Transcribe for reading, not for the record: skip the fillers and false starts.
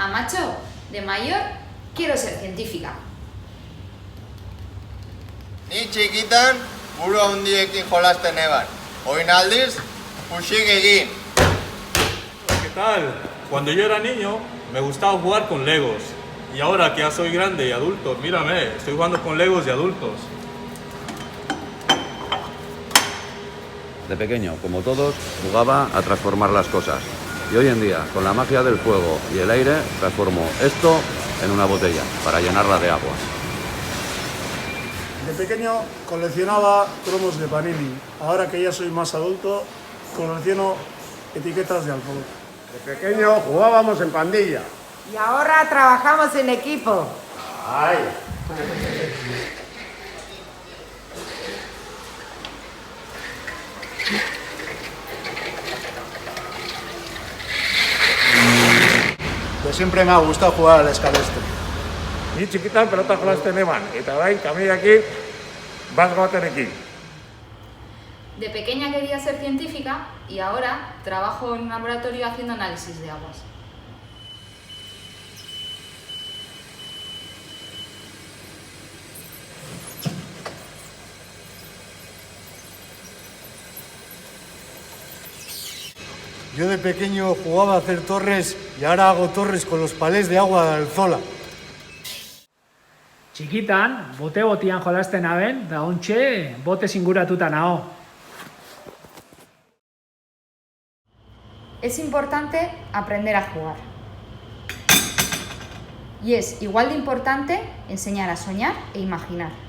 Macho, de mayor quiero ser científica. Ni txikitan, buru handiekin jolasten eban. Orain aldiz, pusik egin. ¿Qué tal? Cuando yo era niño, me gustaba jugar con Legos. Y ahora que ya soy grande y adulto, mírame, estoy jugando con Legos de adultos. De pequeño, como todos, jugaba a transformar las cosas. Y hoy en día, con la magia del fuego y el aire, transformo esto en una botella para llenarla de agua. De pequeño coleccionaba cromos de Panini. Ahora que ya soy más adulto, colecciono etiquetas de alcohol. De pequeño jugábamos en pandilla. Y ahora trabajamos en equipo. ¡Ay! Pues siempre me ha gustado jugar al escalestre. Ni txikitan pelota jolasten eban, eta orain kamioekin bat baterekin. De pequeña quería ser científica y ahora trabajo en un laboratorio haciendo análisis de aguas. Yo de pequeño jugaba a hacer torres y ahora hago torres con los palés de agua de Alzola. Txikitan, bote-botian jolasten aben, da ontxe, bote inguratuta nao. Es importante aprender a jugar. Y es igual de importante enseñar a soñar e imaginar.